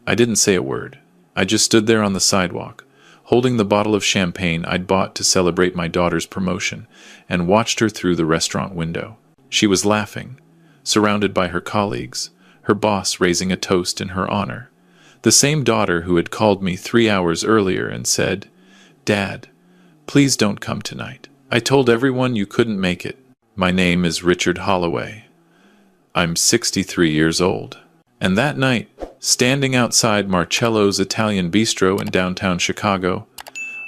I didn't say a word. I just stood there on the sidewalk, holding the bottle of champagne I'd bought to celebrate my daughter's promotion, and watched her through the restaurant window. She was laughing, surrounded by her colleagues, her boss raising a toast in her honor. The same daughter who had called me 3 hours earlier and said, "Dad, please don't come tonight. I told everyone you couldn't make it. My name is Richard Holloway. I'm 63 years old." And that night, standing outside Marcello's Italian Bistro in downtown Chicago,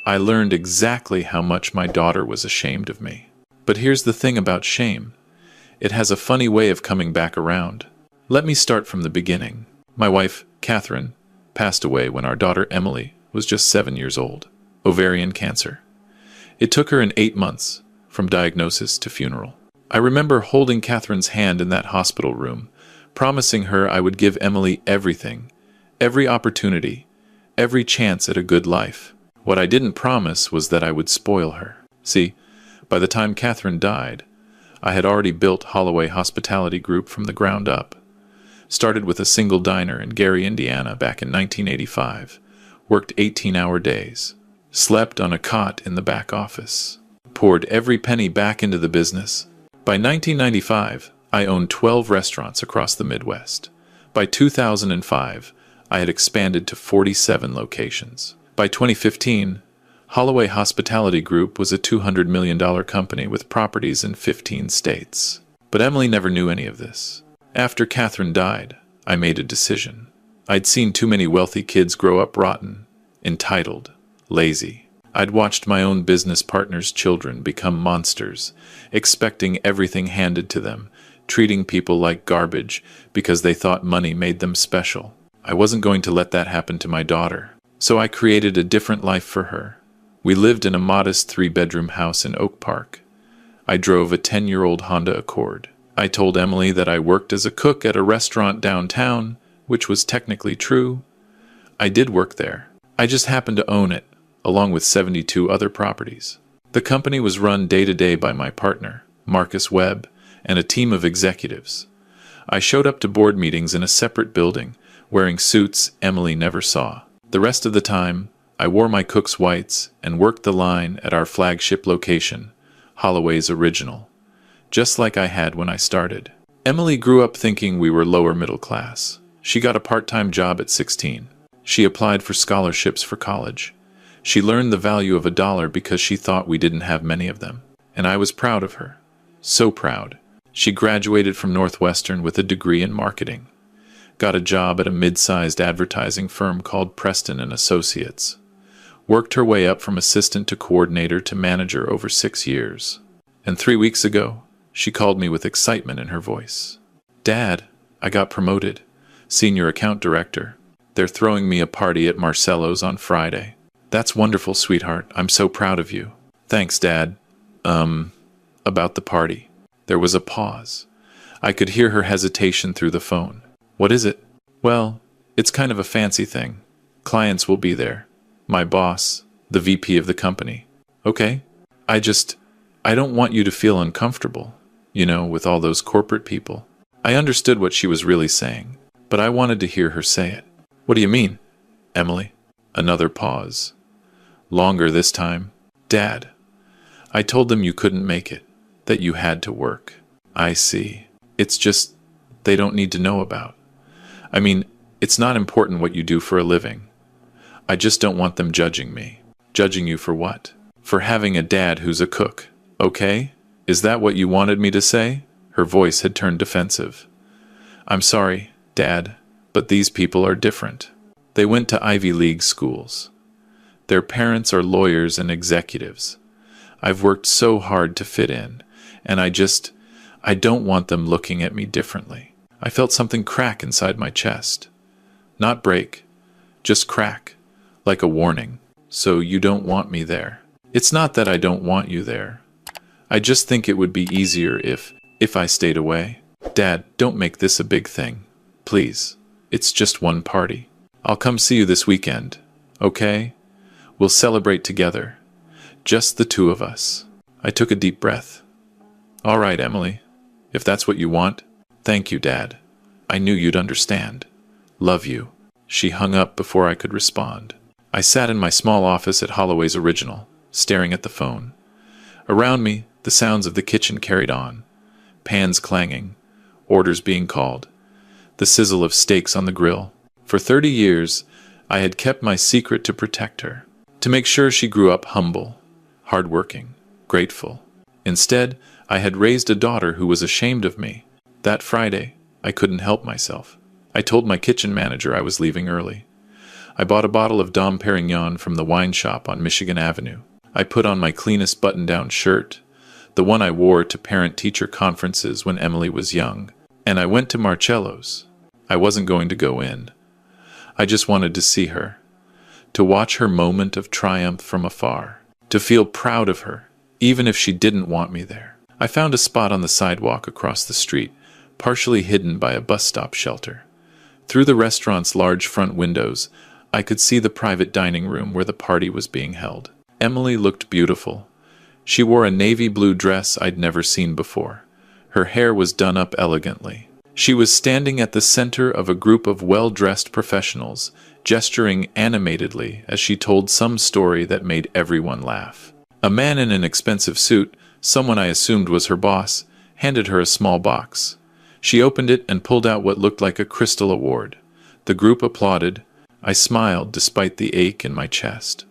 I learned exactly how much my daughter was ashamed of me. But here's the thing about shame. It has a funny way of coming back around. Let me start from the beginning. My wife, Catherine, passed away when our daughter Emily was just 7 years old. Ovarian cancer. It took her 8 months, from diagnosis to funeral. I remember holding Catherine's hand in that hospital room, promising her I would give Emily everything, every opportunity, every chance at a good life. What I didn't promise was that I would spoil her. See, by the time Catherine died, I had already built Holloway Hospitality Group from the ground up. Started with a single diner in Gary, Indiana back in 1985. Worked 18-hour days. Slept on a cot in the back office. Poured every penny back into the business. By 1995, I owned 12 restaurants across the Midwest. By 2005, I had expanded to 47 locations. By 2015, Holloway Hospitality Group was a $200 million company with properties in 15 states. But Emily never knew any of this. After Catherine died, I made a decision. I'd seen too many wealthy kids grow up rotten, entitled, lazy. I'd watched my own business partners' children become monsters, expecting everything handed to them, treating people like garbage because they thought money made them special. I wasn't going to let that happen to my daughter, so I created a different life for her. We lived in a modest 3-bedroom house in Oak Park. I drove a 10-year-old Honda Accord. I told Emily that I worked as a cook at a restaurant downtown, which was technically true. I did work there. I just happened to own it, along with 72 other properties. The company was run day-to-day by my partner, Marcus Webb, and a team of executives. I showed up to board meetings in a separate building, wearing suits Emily never saw. The rest of the time, I wore my cook's whites and worked the line at our flagship location, Holloway's Original, just like I had when I started. Emily grew up thinking we were lower middle class. She got a part-time job at 16. She applied for scholarships for college. She learned the value of $1 because she thought we didn't have many of them. And I was proud of her. So proud. She graduated from Northwestern with a degree in marketing. Got a job at a mid-sized advertising firm called Preston & Associates. Worked her way up from assistant to coordinator to manager over 6 years. And 3 weeks ago, she called me with excitement in her voice. "Dad, I got promoted. Senior account director. They're throwing me a party at Marcello's on Friday." "That's wonderful, sweetheart. I'm so proud of you." "Thanks, Dad. About the party." There was a pause. I could hear her hesitation through the phone. "What is it?" "Well, it's kind of a fancy thing. Clients will be there. My boss, the VP of the company." "Okay. I don't want you to feel uncomfortable, with all those corporate people." I understood what she was really saying, but I wanted to hear her say it. "What do you mean, Emily?" Another pause. Longer this time. "Dad, I told them you couldn't make it, that you had to work." "I see. It's just they don't need to know about. I mean, it's not important what you do for a living. I just don't want them judging me." "Judging you for what?" "For having a dad who's a cook. Okay? Is that what you wanted me to say?" Her voice had turned defensive. "I'm sorry, Dad, but these people are different. They went to Ivy League schools. Their parents are lawyers and executives. I've worked so hard to fit in, and I don't want them looking at me differently." I felt something crack inside my chest. Not break, just crack, like a warning. "So you don't want me there?" "It's not that I don't want you there. I just think it would be easier if I stayed away." "Dad, don't make this a big thing. Please. It's just one party. I'll come see you this weekend, okay? We'll celebrate together. Just the two of us." I took a deep breath. "All right, Emily. If that's what you want." "Thank you, Dad. I knew you'd understand. Love you." She hung up before I could respond. I sat in my small office at Holloway's Original, staring at the phone. Around me, the sounds of the kitchen carried on. Pans clanging, orders being called, the sizzle of steaks on the grill. For 30 years, I had kept my secret to protect her, to make sure she grew up humble, hardworking, grateful. Instead, I had raised a daughter who was ashamed of me. That Friday, I couldn't help myself. I told my kitchen manager I was leaving early. I bought a bottle of Dom Perignon from the wine shop on Michigan Avenue. I put on my cleanest button-down shirt, the one I wore to parent-teacher conferences when Emily was young, and I went to Marcello's. I wasn't going to go in. I just wanted to see her, to watch her moment of triumph from afar, to feel proud of her, even if she didn't want me there. I found a spot on the sidewalk across the street, partially hidden by a bus stop shelter. Through the restaurant's large front windows, I could see the private dining room where the party was being held. Emily looked beautiful. She wore a navy blue dress I'd never seen before. Her hair was done up elegantly. She was standing at the center of a group of well-dressed professionals, gesturing animatedly as she told some story that made everyone laugh. A man in an expensive suit, someone I assumed was her boss, handed her a small box. She opened it and pulled out what looked like a crystal award. The group applauded. I smiled despite the ache in my chest.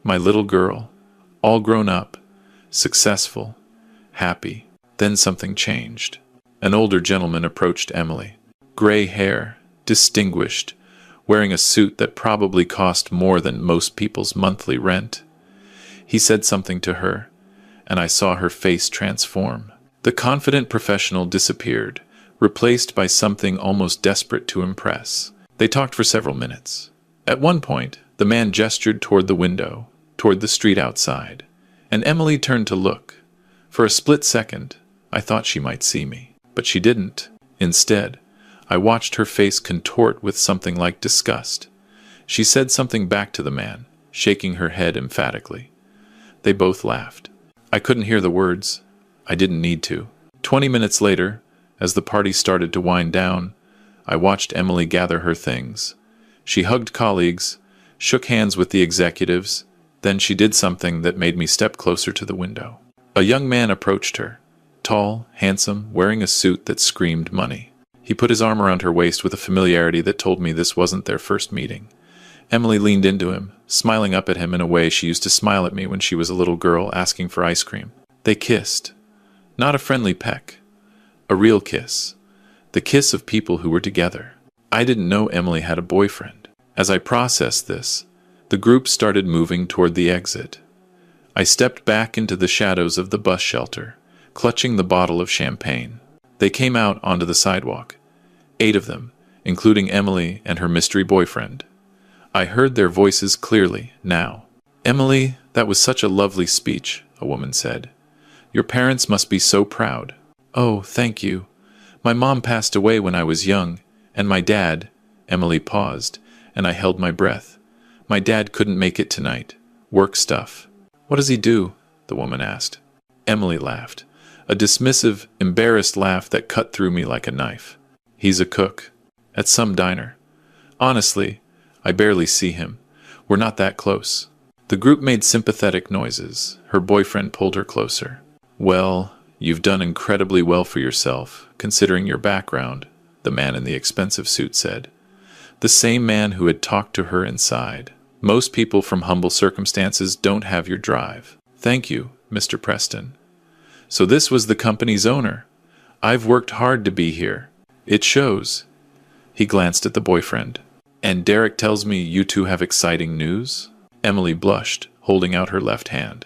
My little girl, all grown up, successful, happy. Then something changed. An older gentleman approached Emily. Gray hair, distinguished, wearing a suit that probably cost more than most people's monthly rent. He said something to her, and I saw her face transform. The confident professional disappeared, replaced by something almost desperate to impress. They talked for several minutes. At one point, the man gestured toward the window, toward the street outside, and Emily turned to look. For a split second, I thought she might see me, but she didn't. Instead, I watched her face contort with something like disgust. She said something back to the man, shaking her head emphatically. They both laughed. I couldn't hear the words. I didn't need to. 20 minutes later, as the party started to wind down, I watched Emily gather her things. She hugged colleagues, shook hands with the executives, then she did something that made me step closer to the window. A young man approached her, tall, handsome, wearing a suit that screamed money. He put his arm around her waist with a familiarity that told me this wasn't their first meeting. Emily leaned into him, smiling up at him in a way she used to smile at me when she was a little girl asking for ice cream. They kissed. Not a friendly peck. A real kiss. The kiss of people who were together. I didn't know Emily had a boyfriend. As I processed this, the group started moving toward the exit. I stepped back into the shadows of the bus shelter, clutching the bottle of champagne. They came out onto the sidewalk. 8 of them, including Emily and her mystery boyfriend. I heard their voices clearly now. Emily, that was such a lovely speech, a woman said. Your parents must be so proud. Oh, thank you. My mom passed away when I was young, and my dad, Emily paused, and I held my breath. My dad couldn't make it tonight. Work stuff. What does he do? The woman asked. Emily laughed. A dismissive, embarrassed laugh that cut through me like a knife. He's a cook. At some diner. Honestly, I barely see him. We're not that close. The group made sympathetic noises. Her boyfriend pulled her closer. Well, you've done incredibly well for yourself, considering your background, the man in the expensive suit said. The same man who had talked to her inside. Most people from humble circumstances don't have your drive. Thank you, Mr. Preston. So this was the company's owner. I've worked hard to be here. It shows. He glanced at the boyfriend. And Derek tells me you two have exciting news? Emily blushed, holding out her left hand.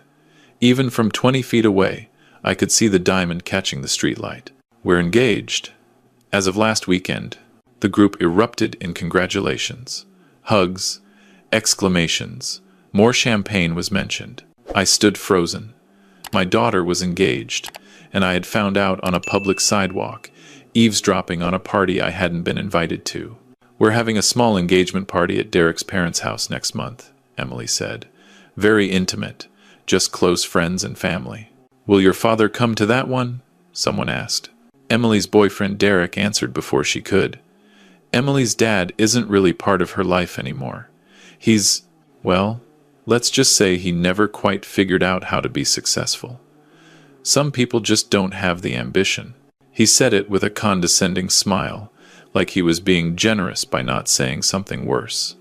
Even from 20 feet away, I could see the diamond catching the streetlight. We're engaged. As of last weekend, the group erupted in congratulations. Hugs, exclamations. More champagne was mentioned. I stood frozen. My daughter was engaged, and I had found out on a public sidewalk, eavesdropping on a party I hadn't been invited to. We're having a small engagement party at Derek's parents' house next month, Emily said. Very intimate, just close friends and family. Will your father come to that one? Someone asked. Emily's boyfriend Derek answered before she could. Emily's dad isn't really part of her life anymore. He's, well, let's just say he never quite figured out how to be successful. Some people just don't have the ambition. He said it with a condescending smile, like he was being generous by not saying something worse.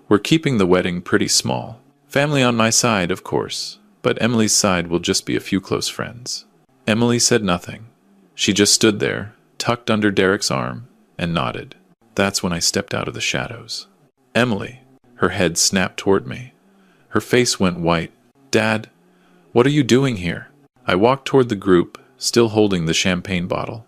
We're keeping the wedding pretty small. Family on my side, of course, but Emily's side will just be a few close friends. Emily said nothing. She just stood there, tucked under Derek's arm, and nodded. That's when I stepped out of the shadows. Emily, her head snapped toward me. Her face went white. Dad, what are you doing here? I walked toward the group, still holding the champagne bottle.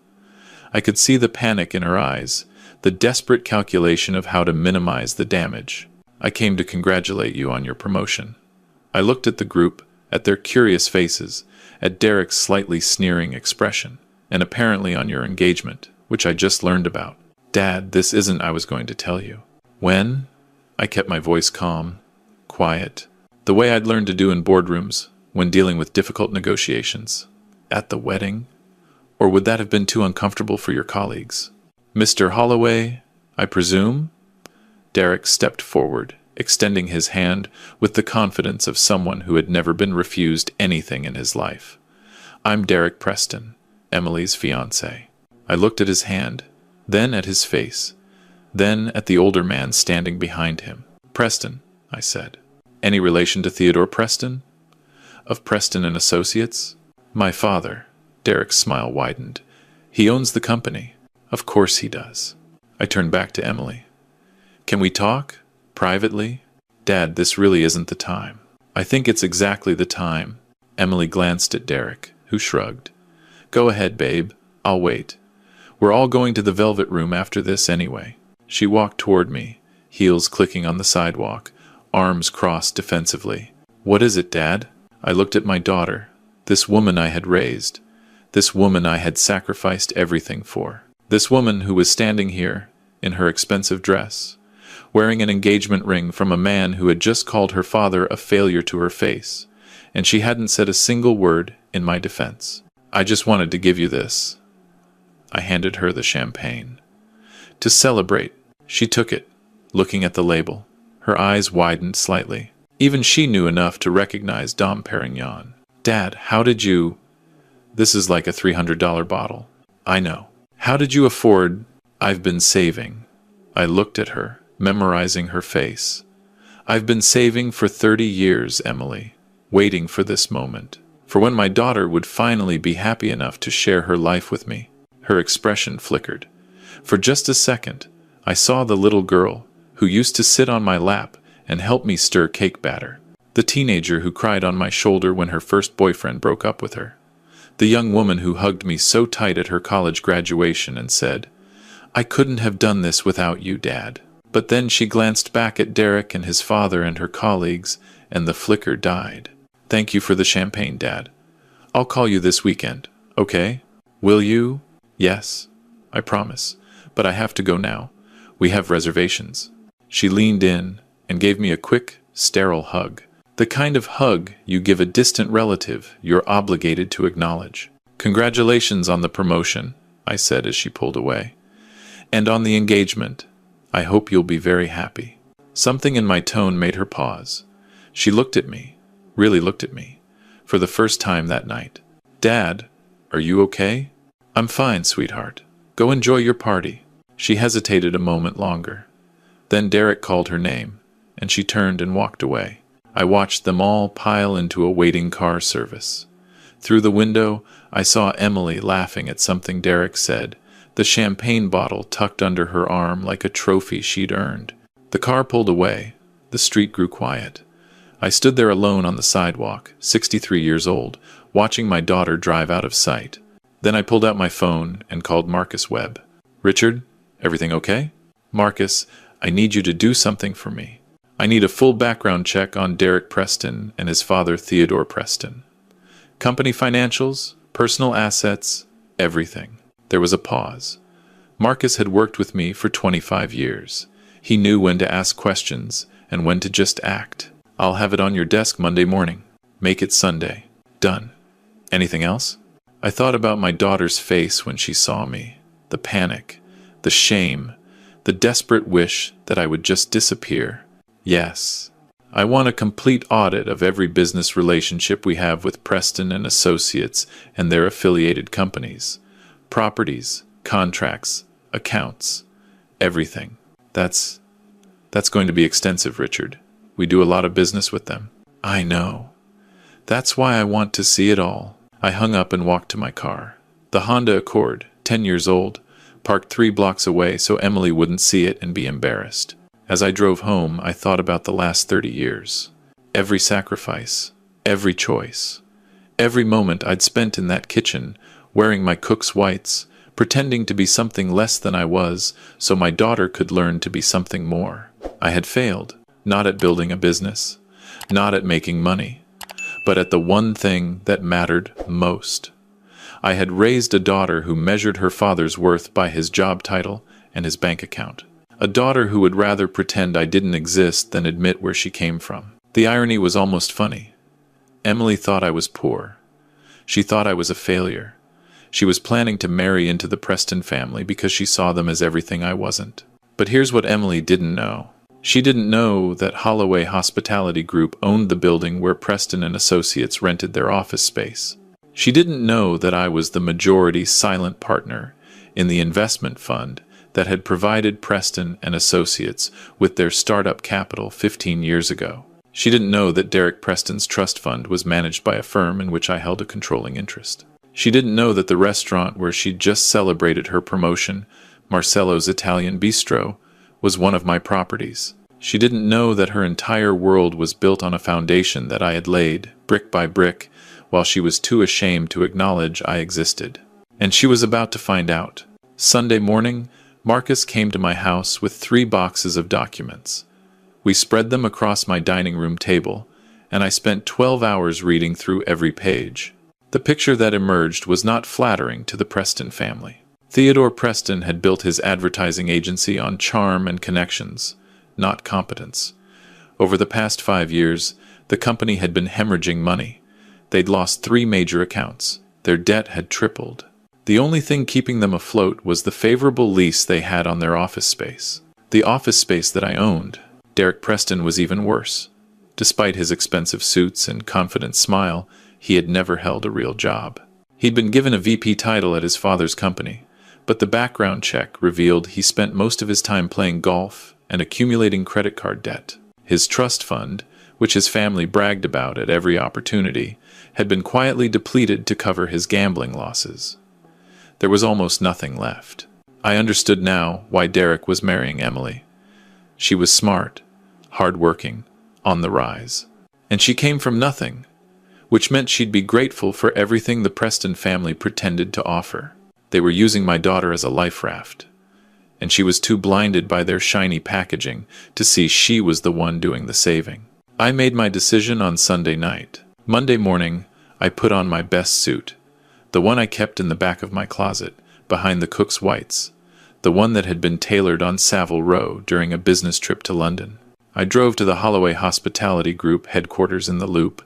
I could see the panic in her eyes, the desperate calculation of how to minimize the damage. I came to congratulate you on your promotion. I looked at the group, at their curious faces, at Derek's slightly sneering expression, and apparently on your engagement, which I just learned about. Dad, this isn't I was going to tell you. When? I kept my voice calm, quiet, the way I'd learned to do in boardrooms when dealing with difficult negotiations. At the wedding? Or would that have been too uncomfortable for your colleagues? Mr. Holloway, I presume? Derek stepped forward, extending his hand with the confidence of someone who had never been refused anything in his life. I'm Derek Preston, Emily's fiancé. I looked at his hand, then at his face, then at the older man standing behind him. Preston, I said. Any relation to Theodore Preston? Of Preston and Associates? My father. Derek's smile widened. He owns the company. Of course he does. I turned back to Emily. Can we talk? Privately? Dad, this really isn't the time. I think it's exactly the time. Emily glanced at Derek, who shrugged. Go ahead, babe. I'll wait. We're all going to the Velvet Room after this anyway. She walked toward me, heels clicking on the sidewalk, arms crossed defensively. What is it, Dad? I looked at my daughter, this woman I had raised, this woman I had sacrificed everything for, this woman who was standing here, in her expensive dress, wearing an engagement ring from a man who had just called her father a failure to her face, and she hadn't said a single word in my defense. I just wanted to give you this. I handed her the champagne. To celebrate, she took it, looking at the label. Her eyes widened slightly. Even she knew enough to recognize Dom Perignon. Dad, how did you... This is like a $300 bottle. I know. How did you afford... I've been saving. I looked at her, memorizing her face. I've been saving for 30 years, Emily, waiting for this moment, for when my daughter would finally be happy enough to share her life with me. Her expression flickered. For just a second, I saw the little girl who used to sit on my lap and help me stir cake batter, the teenager who cried on my shoulder when her first boyfriend broke up with her, the young woman who hugged me so tight at her college graduation and said, I couldn't have done this without you, Dad. But then she glanced back at Derek and his father and her colleagues, and the flicker died. Thank you for the champagne, Dad. I'll call you this weekend, okay? Will you? Yes, I promise. But I have to go now. We have reservations. She leaned in and gave me a quick, sterile hug. The kind of hug you give a distant relative you're obligated to acknowledge. Congratulations on the promotion, I said as she pulled away. And on the engagement. I hope you'll be very happy. Something in my tone made her pause. She looked at me, really looked at me, for the first time that night. Dad, are you okay? I'm fine, sweetheart. Go enjoy your party. She hesitated a moment longer. Then Derek called her name, and she turned and walked away. I watched them all pile into a waiting car service. Through the window, I saw Emily laughing at something Derek said, the champagne bottle tucked under her arm like a trophy she'd earned. The car pulled away. The street grew quiet. I stood there alone on the sidewalk, 63 years old, watching my daughter drive out of sight. Then I pulled out my phone and called Marcus Webb. Richard, everything okay? Marcus, I need you to do something for me. I need a full background check on Derek Preston and his father Theodore Preston. Company financials, personal assets, everything. There was a pause. Marcus had worked with me for 25 years. He knew when to ask questions and when to just act. I'll have it on your desk Monday morning. Make it Sunday. Done. Anything else? I thought about my daughter's face when she saw me. The panic, the shame, The desperate wish that I would just disappear. Yes. I want a complete audit of every business relationship we have with Preston and Associates and their affiliated companies. Properties, contracts, accounts, everything. That's going to be extensive, Richard. We do a lot of business with them. I know. That's why I want to see it all. I hung up and walked to my car. The Honda Accord, 10 years old, parked 3 blocks away so Emily wouldn't see it and be embarrassed. As I drove home, I thought about the last 30 years. Every sacrifice, every choice, every moment I'd spent in that kitchen, wearing my cook's whites, pretending to be something less than I was so my daughter could learn to be something more. I had failed, not at building a business, not at making money, but at the one thing that mattered most. I had raised a daughter who measured her father's worth by his job title and his bank account. A daughter who would rather pretend I didn't exist than admit where she came from. The irony was almost funny. Emily thought I was poor. She thought I was a failure. She was planning to marry into the Preston family because she saw them as everything I wasn't. But here's what Emily didn't know. She didn't know that Holloway Hospitality Group owned the building where Preston and Associates rented their office space. She didn't know that I was the majority silent partner in the investment fund that had provided Preston and Associates with their startup capital 15 years ago. She didn't know that Derek Preston's trust fund was managed by a firm in which I held a controlling interest. She didn't know that the restaurant where she'd just celebrated her promotion, Marcello's Italian Bistro, was one of my properties. She didn't know that her entire world was built on a foundation that I had laid, brick by brick, while she was too ashamed to acknowledge I existed. And she was about to find out. Sunday morning, Marcus came to my house with 3 boxes of documents. We spread them across my dining room table, and I spent 12 hours reading through every page. The picture that emerged was not flattering to the Preston family. Theodore Preston had built his advertising agency on charm and connections, not competence. Over the past 5 years, the company had been hemorrhaging money. They'd lost 3 major accounts. Their debt had tripled. The only thing keeping them afloat was the favorable lease they had on their office space. The office space that I owned. Derek Preston was even worse. Despite his expensive suits and confident smile, he had never held a real job. He'd been given a VP title at his father's company, but the background check revealed he spent most of his time playing golf and accumulating credit card debt. His trust fund, which his family bragged about at every opportunity, had been quietly depleted to cover his gambling losses. There was almost nothing left. I understood now why Derek was marrying Emily. She was smart, hard-working, on the rise. And she came from nothing, which meant she'd be grateful for everything the Preston family pretended to offer. They were using my daughter as a life raft, and she was too blinded by their shiny packaging to see she was the one doing the saving. I made my decision on Sunday night. Monday morning, I put on my best suit, the one I kept in the back of my closet, behind the cook's whites, the one that had been tailored on Savile Row during a business trip to London. I drove to the Holloway Hospitality Group headquarters in the Loop,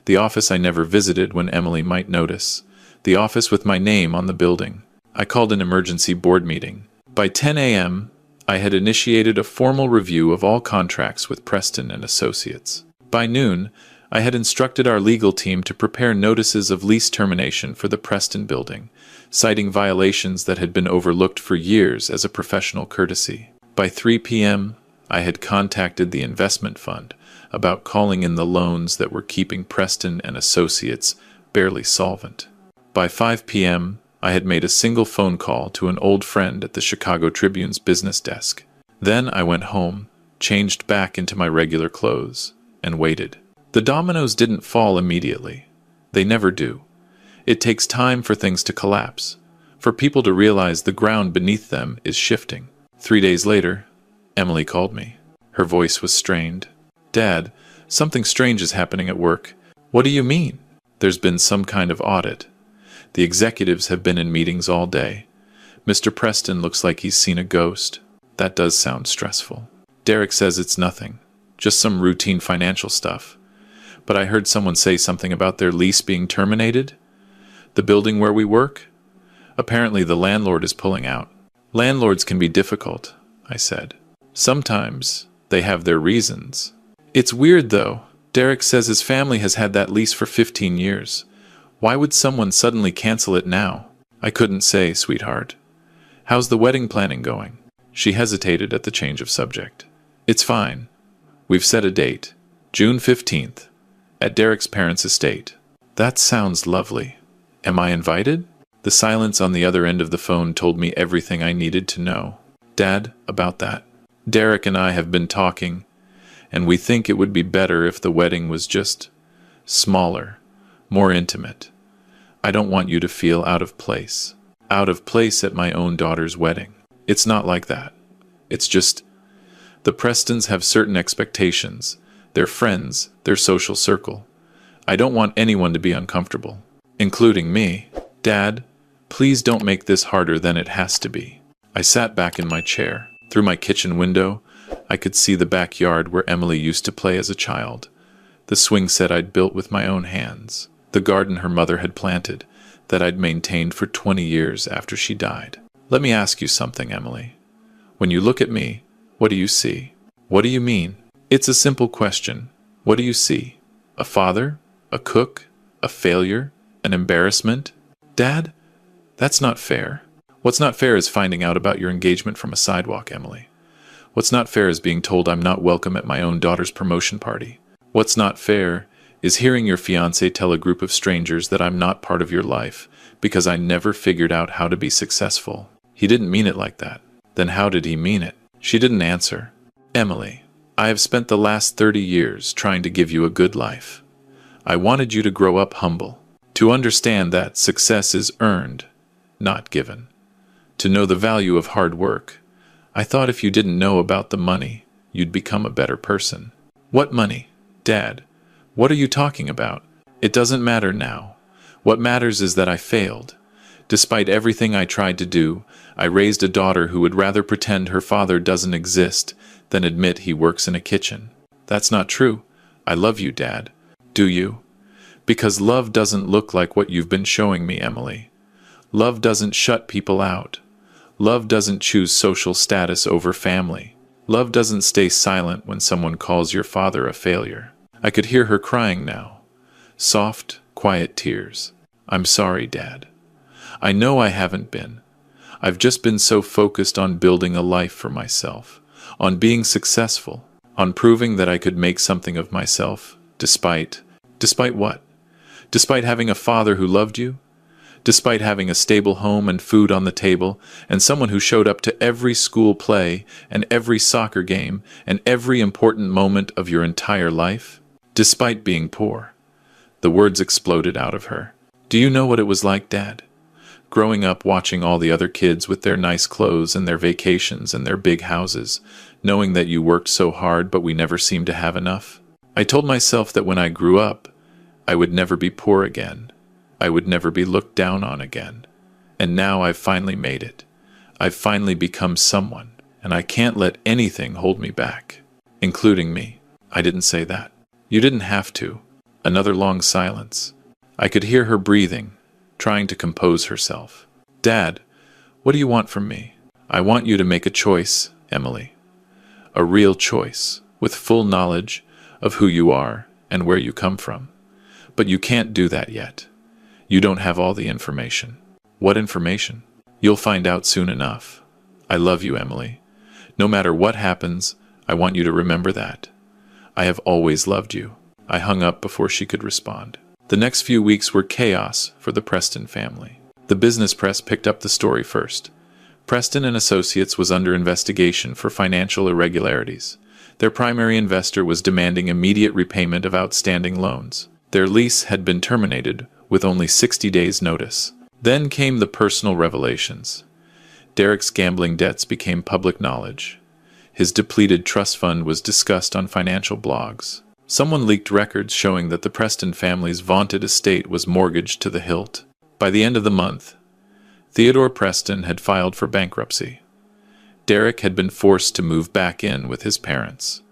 the office I never visited when Emily might notice, the office with my name on the building. I called an emergency board meeting. By 10 a.m., I had initiated a formal review of all contracts with Preston and Associates. By noon, I had instructed our legal team to prepare notices of lease termination for the Preston building, citing violations that had been overlooked for years as a professional courtesy. By 3 p.m., I had contacted the investment fund about calling in the loans that were keeping Preston and Associates barely solvent. By 5 p.m., I had made a single phone call to an old friend at the Chicago Tribune's business desk. Then I went home, changed back into my regular clothes, and waited. The dominoes didn't fall immediately. They never do. It takes time for things to collapse, for people to realize the ground beneath them is shifting. 3 days later, Emily called me. Her voice was strained. "Dad, something strange is happening at work." "What do you mean?" "There's been some kind of audit. The executives have been in meetings all day. Mr. Preston looks like he's seen a ghost." That does sound stressful. Derek says it's nothing, just some routine financial stuff. But I heard someone say something about their lease being terminated. The building where we work? Apparently the landlord is pulling out. Landlords can be difficult. I said. Sometimes they have their reasons. It's weird, though. Derek says his family has had that lease for 15 years. Why would someone suddenly cancel it now? I couldn't say, sweetheart. How's the wedding planning going? She hesitated at the change of subject. It's fine. We've set a date. June 15th. At Derek's parents' estate. That sounds lovely. Am I invited? The silence on the other end of the phone told me everything I needed to know. Dad, about that. Derek and I have been talking, and we think it would be better if the wedding was just smaller, more intimate. I don't want you to feel out of place. Out of place at my own daughter's wedding. It's not like that. It's just, the Prestons have certain expectations, their friends, their social circle. I don't want anyone to be uncomfortable, including me. Dad, please don't make this harder than it has to be. I sat back in my chair. Through my kitchen window, I could see the backyard where Emily used to play as a child, the swing set I'd built with my own hands, the garden her mother had planted that I'd maintained for 20 years after she died. Let me ask you something, Emily. When you look at me, what do you see? What do you mean? It's a simple question. What do you see? A father? A cook? A failure? An embarrassment? Dad? That's not fair. What's not fair is finding out about your engagement from a sidewalk, Emily. What's not fair is being told I'm not welcome at my own daughter's promotion party. What's not fair is hearing your fiancé tell a group of strangers that I'm not part of your life because I never figured out how to be successful. He didn't mean it like that. Then how did he mean it? She didn't answer. Emily, I have spent the last 30 years trying to give you a good life. I wanted you to grow up humble, to understand that success is earned, not given, to know the value of hard work. I thought if you didn't know about the money, you'd become a better person. What money? Dad, what are you talking about? It doesn't matter now. What matters is that I failed. Despite everything I tried to do, I raised a daughter who would rather pretend her father doesn't exist than admit he works in a kitchen. That's not true. I love you, Dad. Do you? Because love doesn't look like what you've been showing me, Emily. Love doesn't shut people out. Love doesn't choose social status over family. Love doesn't stay silent when someone calls your father a failure. I could hear her crying now. Soft, quiet tears. I'm sorry, Dad. I know I haven't been. I've just been so focused on building a life for myself, on being successful, on proving that I could make something of myself, despite what? Despite having a father who loved you? Despite having a stable home and food on the table, and someone who showed up to every school play and every soccer game and every important moment of your entire life? Despite being poor. The words exploded out of her. Do you know what it was like, Dad? Growing up watching all the other kids with their nice clothes and their vacations and their big houses, knowing that you worked so hard but we never seemed to have enough. I told myself that when I grew up, I would never be poor again. I would never be looked down on again. And now I've finally made it. I've finally become someone, and I can't let anything hold me back, including me. I didn't say that. You didn't have to. Another long silence. I could hear her breathing, trying to compose herself. Dad, what do you want from me? I want you to make a choice, Emily. A real choice, with full knowledge of who you are and where you come from. But you can't do that yet. You don't have all the information. What information? You'll find out soon enough. I love you, Emily. No matter what happens, I want you to remember that. I have always loved you. I hung up before she could respond. The next few weeks were chaos for the Preston family. The business press picked up the story first. Preston and Associates was under investigation for financial irregularities. Their primary investor was demanding immediate repayment of outstanding loans. Their lease had been terminated with only 60 days' notice. Then came the personal revelations. Derek's gambling debts became public knowledge. His depleted trust fund was discussed on financial blogs. Someone leaked records showing that the Preston family's vaunted estate was mortgaged to the hilt. By the end of the month, Theodore Preston had filed for bankruptcy. Derek had been forced to move back in with his parents.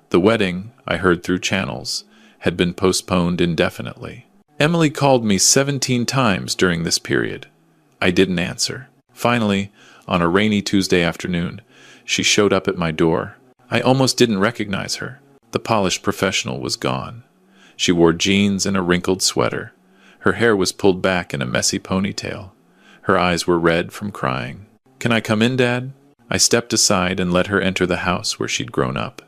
The wedding, I heard through channels, had been postponed indefinitely. Emily called me 17 times during this period. I didn't answer. Finally, on a rainy Tuesday afternoon, She showed up at my door. I almost didn't recognize her. The polished professional was gone. She wore jeans and a wrinkled sweater. Her hair was pulled back in a messy ponytail. Her eyes were red from crying. "Can I come in, Dad?" I stepped aside and let her enter the house where she'd grown up.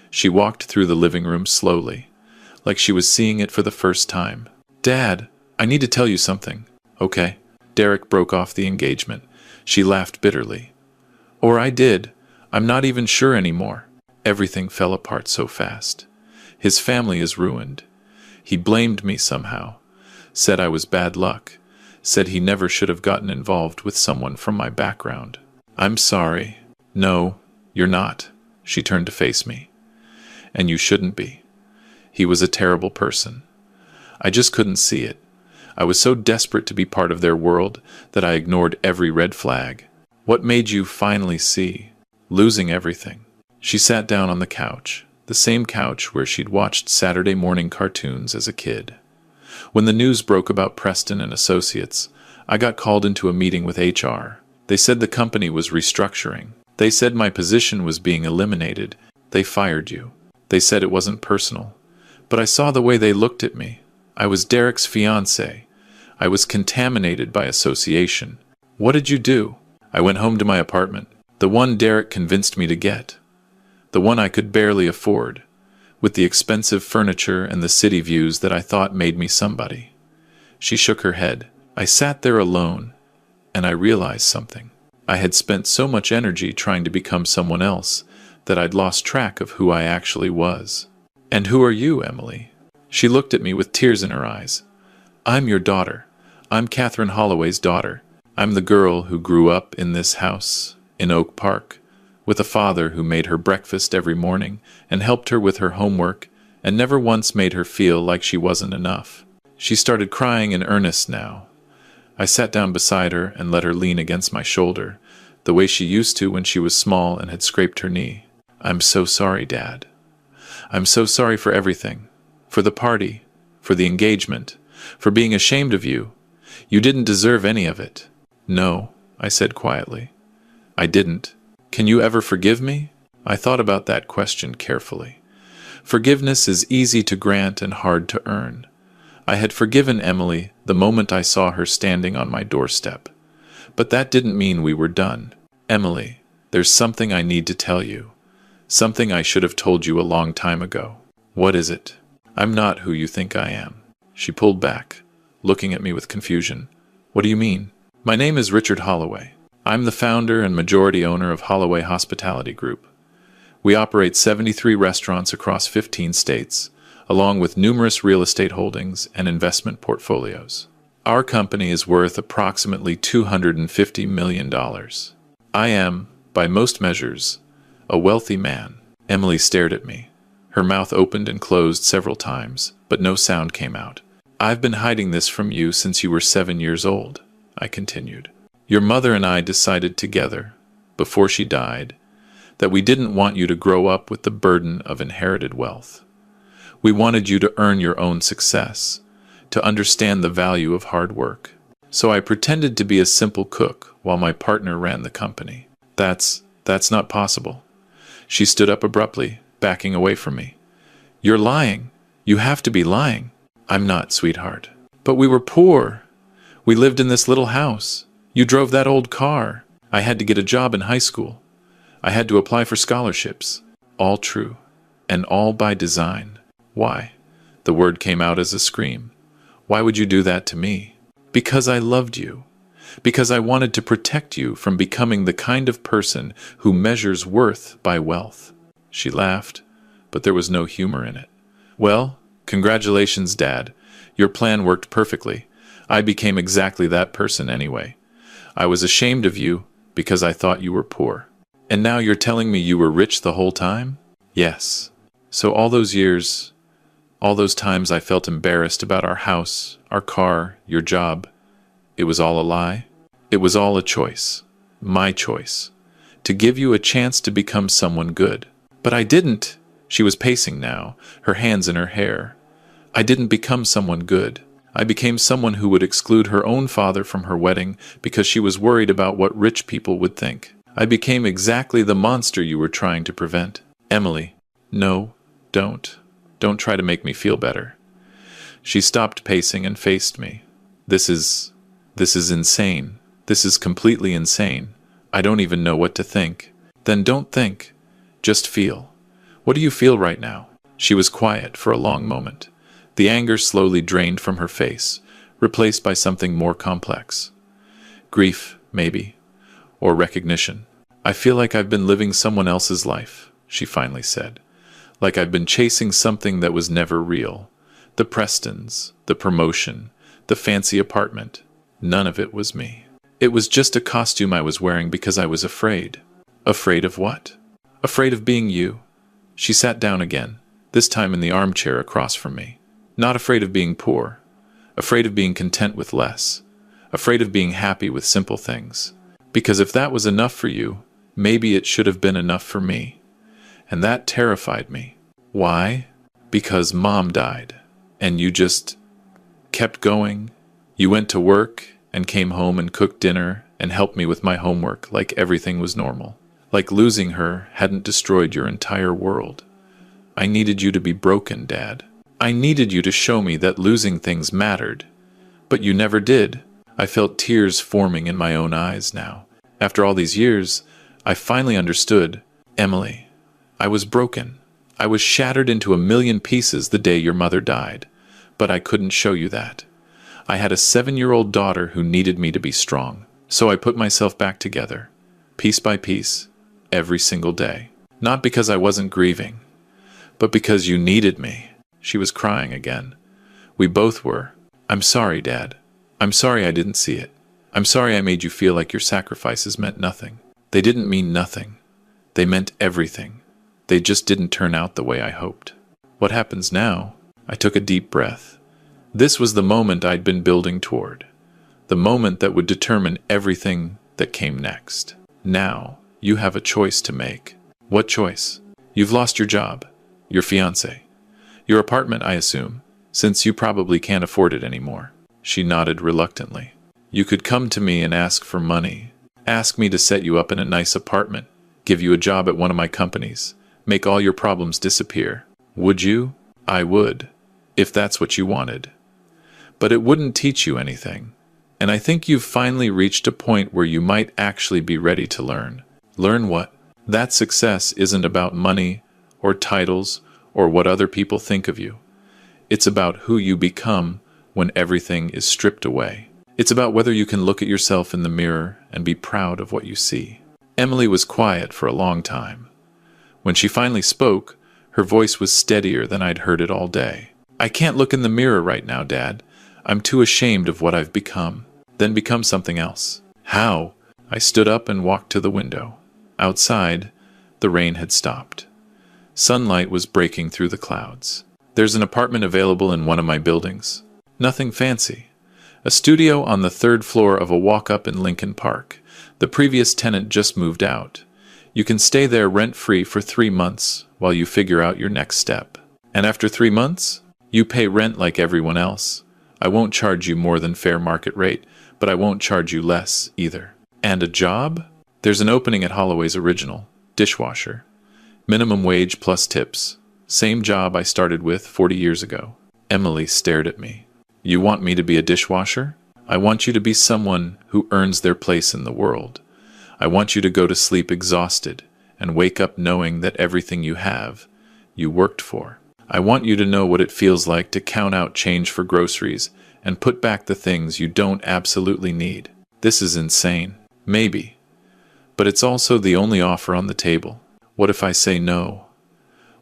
She walked through the living room slowly, like she was seeing it for the first time. "Dad, I need to tell you something." "Okay." Derek broke off the engagement. She laughed bitterly. "Or I did. I'm not even sure anymore." Everything fell apart so fast. His family is ruined. He blamed me somehow. Said I was bad luck. Said he never should have gotten involved with someone from my background. "I'm sorry." "No, you're not." She turned to face me. "And you shouldn't be. He was a terrible person. I just couldn't see it. I was so desperate to be part of their world that I ignored every red flag. What made you finally see? Losing everything." She sat down on the couch, the same couch where she'd watched Saturday morning cartoons as a kid. When the news broke about Preston and Associates, I got called into a meeting with HR. They said the company was restructuring. They said my position was being eliminated. They fired you. They said it wasn't personal. But I saw the way they looked at me. I was Derek's fiancé. I was contaminated by association. What did you do? I went home to my apartment, the one Derek convinced me to get. The one I could barely afford, with the expensive furniture and the city views that I thought made me somebody. She shook her head. I sat there alone, and I realized something. I had spent so much energy trying to become someone else that I'd lost track of who I actually was. "And who are you, Emily?" She looked at me with tears in her eyes. "I'm your daughter. I'm Catherine Holloway's daughter. I'm the girl who grew up in this house, in Oak Park, with a father who made her breakfast every morning and helped her with her homework and never once made her feel like she wasn't enough." She started crying in earnest now. I sat down beside her and let her lean against my shoulder, the way she used to when she was small and had scraped her knee. "I'm so sorry, Dad. I'm so sorry for everything. For the party, for the engagement, for being ashamed of you. You didn't deserve any of it." "No," I said quietly. "I didn't. Can you ever forgive me?" I thought about that question carefully. Forgiveness is easy to grant and hard to earn. I had forgiven Emily the moment I saw her standing on my doorstep. But that didn't mean we were done. "Emily, there's something I need to tell you. Something I should have told you a long time ago." "What is it?" "I'm not who you think I am." She pulled back, looking at me with confusion. "What do you mean?" "My name is Richard Holloway. I'm the founder and majority owner of Holloway Hospitality Group. We operate 73 restaurants across 15 states, along with numerous real estate holdings and investment portfolios. Our company is worth approximately $250 million. I am, by most measures, a wealthy man." Emily stared at me. Her mouth opened and closed several times, but no sound came out. "I've been hiding this from you since you were 7 years old," I continued. "Your mother and I decided together, before she died, that we didn't want you to grow up with the burden of inherited wealth. We wanted you to earn your own success, to understand the value of hard work. So I pretended to be a simple cook while my partner ran the company." That's not possible." She stood up abruptly, backing away from me. "You're lying. You have to be lying." "I'm not, sweetheart." "But we were poor. We lived in this little house. You drove that old car. I had to get a job in high school. I had to apply for scholarships." All true, and all by design. "Why?" The word came out as a scream. "Why would you do that to me?" "Because I loved you. Because I wanted to protect you from becoming the kind of person who measures worth by wealth." She laughed, but there was no humor in it. "Well, congratulations, Dad. Your plan worked perfectly. I became exactly that person anyway. I was ashamed of you because I thought you were poor. And now you're telling me you were rich the whole time?" "Yes." "So all those years, all those times I felt embarrassed about our house, our car, your job, it was all a lie? It was all a choice, my choice, to give you a chance to become someone good. But I didn't." She was pacing now, her hands in her hair. "I didn't become someone good. I became someone who would exclude her own father from her wedding because she was worried about what rich people would think. I became exactly the monster you were trying to prevent. Emily, no, don't. Don't try to make me feel better. She stopped pacing and faced me. This is insane. This is completely insane. I don't even know what to think. Then don't think. Just feel. What do you feel right now? She was quiet for a long moment. The anger slowly drained from her face, replaced by something more complex. Grief, maybe. Or recognition. I feel like I've been living someone else's life, she finally said. Like I've been chasing something that was never real. The Prestons, the promotion, the fancy apartment. None of it was me. It was just a costume I was wearing because I was afraid. Afraid of what? Afraid of being you. She sat down again, this time in the armchair across from me. Not afraid of being poor. Afraid of being content with less. Afraid of being happy with simple things. Because if that was enough for you, maybe it should have been enough for me. And that terrified me. Why? Because Mom died. And you just kept going. You went to work and came home and cooked dinner and helped me with my homework like everything was normal. Like losing her hadn't destroyed your entire world. I needed you to be broken, Dad. I needed you to show me that losing things mattered. But you never did. I felt tears forming in my own eyes now. After all these years, I finally understood. Emily, I was broken. I was shattered into a million pieces the day your mother died. But I couldn't show you that. I had a 7-year-old daughter who needed me to be strong. So I put myself back together, piece by piece, every single day. Not because I wasn't grieving, but because you needed me. She was crying again. We both were. I'm sorry, Dad. I'm sorry I didn't see it. I'm sorry I made you feel like your sacrifices meant nothing. They didn't mean nothing. They meant everything. They just didn't turn out the way I hoped. What happens now? I took a deep breath. This was the moment I'd been building toward. The moment that would determine everything that came next. Now, you have a choice to make. What choice? You've lost your job, your fiancé, your apartment, I assume, since you probably can't afford it anymore. She nodded reluctantly. You could come to me and ask for money. Ask me to set you up in a nice apartment, give you a job at one of my companies, make all your problems disappear. Would you? I would, if that's what you wanted. But it wouldn't teach you anything. And I think you've finally reached a point where you might actually be ready to learn. Learn what? That success isn't about money or titles or what other people think of you. It's about who you become when everything is stripped away. It's about whether you can look at yourself in the mirror and be proud of what you see. Emily was quiet for a long time. When she finally spoke, her voice was steadier than I'd heard it all day. I can't look in the mirror right now, Dad. I'm too ashamed of what I've become. Then become something else. How? I stood up and walked to the window. Outside, the rain had stopped. Sunlight was breaking through the clouds. There's an apartment available in one of my buildings. Nothing fancy. A studio on the 3rd floor of a walk-up in Lincoln Park. The previous tenant just moved out. You can stay there rent-free for 3 months while you figure out your next step. And after 3 months, you pay rent like everyone else. I won't charge you more than fair market rate, but I won't charge you less either. And a job? There's an opening at Holloway's Original. Dishwasher. Minimum wage plus tips. Same job I started with 40 years ago. Emily stared at me. You want me to be a dishwasher? I want you to be someone who earns their place in the world. I want you to go to sleep exhausted and wake up knowing that everything you have, you worked for. I want you to know what it feels like to count out change for groceries and put back the things you don't absolutely need. This is insane. Maybe. But it's also the only offer on the table. What if I say no?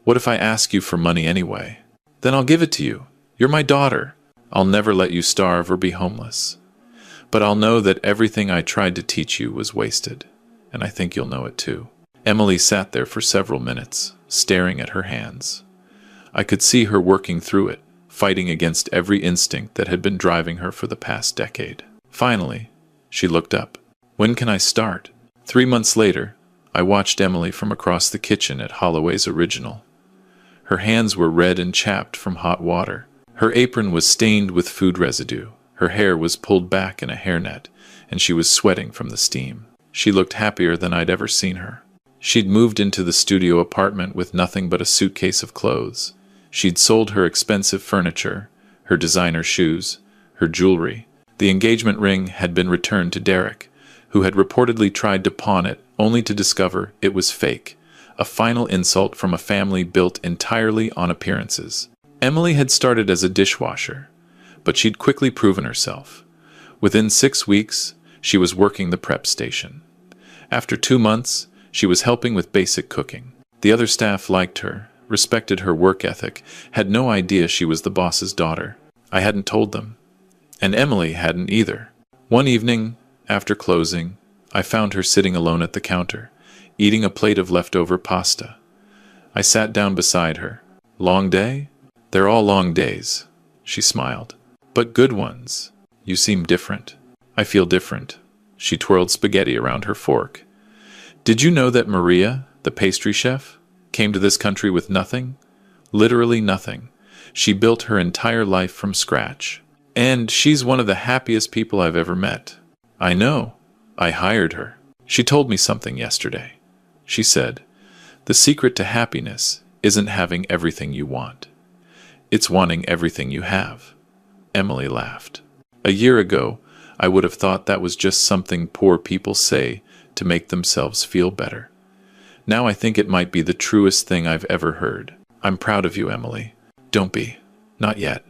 What if I ask you for money anyway? Then I'll give it to you. You're my daughter. I'll never let you starve or be homeless. But I'll know that everything I tried to teach you was wasted. And I think you'll know it too. Emily sat there for several minutes, staring at her hands. I could see her working through it, fighting against every instinct that had been driving her for the past decade. Finally, she looked up. When can I start? 3 months later, I watched Emily from across the kitchen at Holloway's Original. Her hands were red and chapped from hot water. Her apron was stained with food residue. Her hair was pulled back in a hairnet, and she was sweating from the steam. She looked happier than I'd ever seen her. She'd moved into the studio apartment with nothing but a suitcase of clothes. She'd sold her expensive furniture, her designer shoes, her jewelry. The engagement ring had been returned to Derek, who had reportedly tried to pawn it, only to discover it was fake, a final insult from a family built entirely on appearances. Emily had started as a dishwasher, but she'd quickly proven herself. Within 6 weeks, she was working the prep station. After 2 months, she was helping with basic cooking. The other staff liked her, respected her work ethic, had no idea she was the boss's daughter. I hadn't told them. And Emily hadn't either. One evening, after closing, I found her sitting alone at the counter, eating a plate of leftover pasta. I sat down beside her. "Long day?" "They're all long days," she smiled. "But good ones. You seem different." "I feel different." She twirled spaghetti around her fork. "Did you know that Maria, the pastry chef, came to this country with nothing? Literally nothing. She built her entire life from scratch. And she's one of the happiest people I've ever met." "I know. I hired her. She told me something yesterday. She said, 'The secret to happiness isn't having everything you want. It's wanting everything you have.'" Emily laughed. "A year ago, I would have thought that was just something poor people say to make themselves feel better. Now I think it might be the truest thing I've ever heard. I'm proud of you, Emily." "Don't be. Not yet."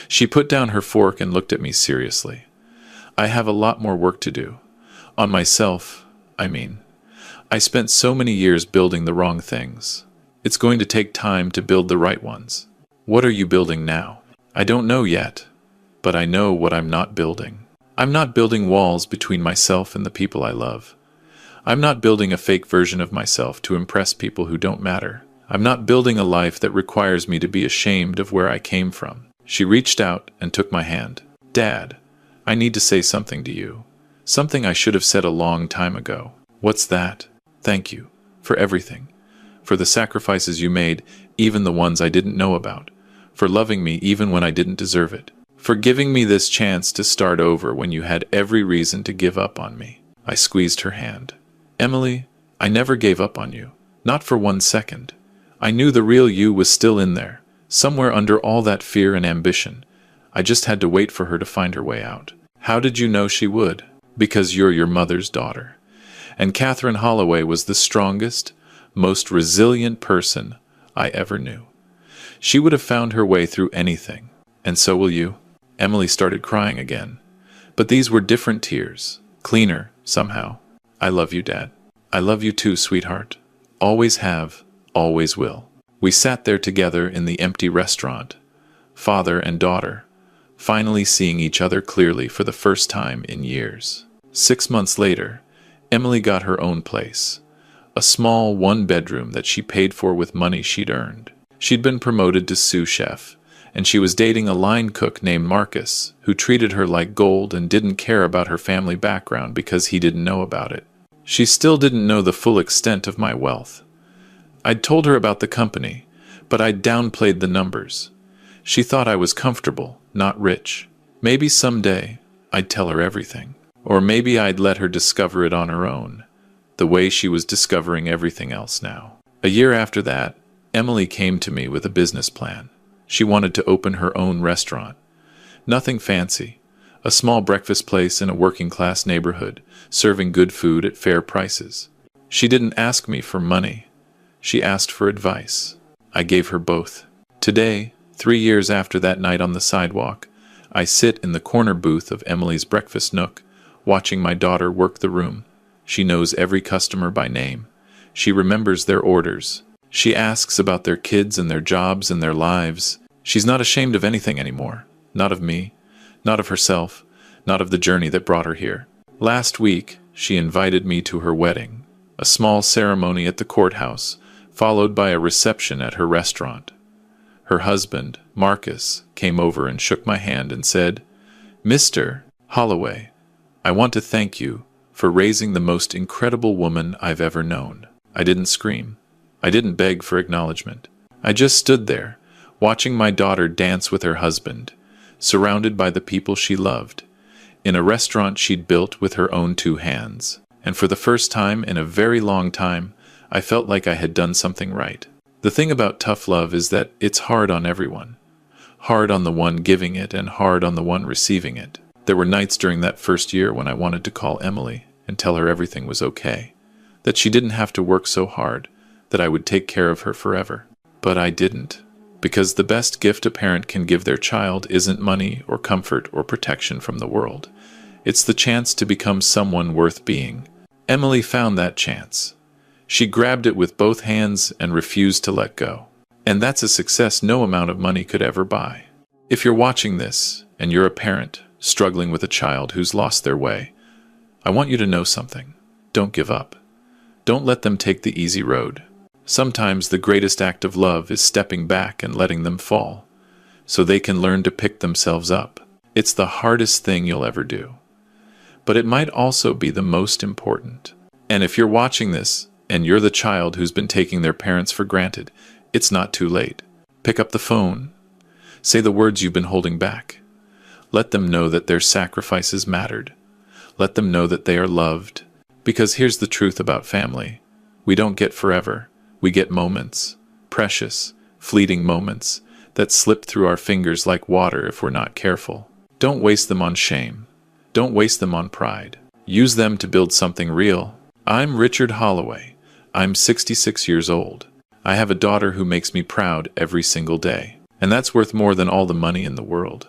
She put down her fork and looked at me seriously. "I have a lot more work to do. On myself, I mean. I spent so many years building the wrong things. It's going to take time to build the right ones." "What are you building now?" "I don't know yet, but I know what I'm not building. I'm not building walls between myself and the people I love. I'm not building a fake version of myself to impress people who don't matter. I'm not building a life that requires me to be ashamed of where I came from." She reached out and took my hand. "Dad, I need to say something to you. Something I should have said a long time ago." "What's that?" "Thank you. For everything. For the sacrifices you made, even the ones I didn't know about. For loving me even when I didn't deserve it. For giving me this chance to start over when you had every reason to give up on me." I squeezed her hand. "Emily, I never gave up on you. Not for 1 second. I knew the real you was still in there, somewhere under all that fear and ambition. I just had to wait for her to find her way out." "How did you know she would?" "Because you're your mother's daughter. And Catherine Holloway was the strongest, most resilient person I ever knew. She would have found her way through anything. And so will you." Emily started crying again. But these were different tears, cleaner, somehow. "I love you, Dad." "I love you too, sweetheart. Always have, always will." We sat there together in the empty restaurant, father and daughter, finally seeing each other clearly for the first time in years. 6 months later, Emily got her own place, a small 1-bedroom that she paid for with money she'd earned. She'd been promoted to sous chef, and she was dating a line cook named Marcus, who treated her like gold and didn't care about her family background because he didn't know about it. She still didn't know the full extent of my wealth. I'd told her about the company, but I'd downplayed the numbers. She thought I was comfortable, not rich. Maybe someday I'd tell her everything. Or maybe I'd let her discover it on her own, the way she was discovering everything else now. A year after that, Emily came to me with a business plan. She wanted to open her own restaurant. Nothing fancy. A small breakfast place in a working-class neighborhood, serving good food at fair prices. She didn't ask me for money. She asked for advice. I gave her both. Today, 3 years after that night on the sidewalk, I sit in the corner booth of Emily's breakfast nook, watching my daughter work the room. She knows every customer by name. She remembers their orders. She asks about their kids and their jobs and their lives. She's not ashamed of anything anymore. Not of me. Not of herself. Not of the journey that brought her here. Last week, she invited me to her wedding, a small ceremony at the courthouse, followed by a reception at her restaurant. Her husband, Marcus, came over and shook my hand and said, "Mr. Holloway, I want to thank you for raising the most incredible woman I've ever known." I didn't scream. I didn't beg for acknowledgement. I just stood there, watching my daughter dance with her husband, surrounded by the people she loved, in a restaurant she'd built with her own 2 hands. And for the first time in a very long time, I felt like I had done something right. The thing about tough love is that it's hard on everyone. Hard on the one giving it and hard on the one receiving it. There were nights during that first year when I wanted to call Emily and tell her everything was okay, that she didn't have to work so hard, that I would take care of her forever. But I didn't. Because the best gift a parent can give their child isn't money or comfort or protection from the world. It's the chance to become someone worth being. Emily found that chance. She grabbed it with both hands and refused to let go. And that's a success no amount of money could ever buy. If you're watching this, and you're a parent struggling with a child who's lost their way, I want you to know something. Don't give up. Don't let them take the easy road. Sometimes the greatest act of love is stepping back and letting them fall, so they can learn to pick themselves up. It's the hardest thing you'll ever do. But it might also be the most important. And if you're watching this, and you're the child who's been taking their parents for granted, it's not too late. Pick up the phone. Say the words you've been holding back. Let them know that their sacrifices mattered. Let them know that they are loved. Because here's the truth about family. We don't get forever. We get moments. Precious, fleeting moments that slip through our fingers like water if we're not careful. Don't waste them on shame. Don't waste them on pride. Use them to build something real. I'm Richard Holloway. I'm 66 years old. I have a daughter who makes me proud every single day. And that's worth more than all the money in the world.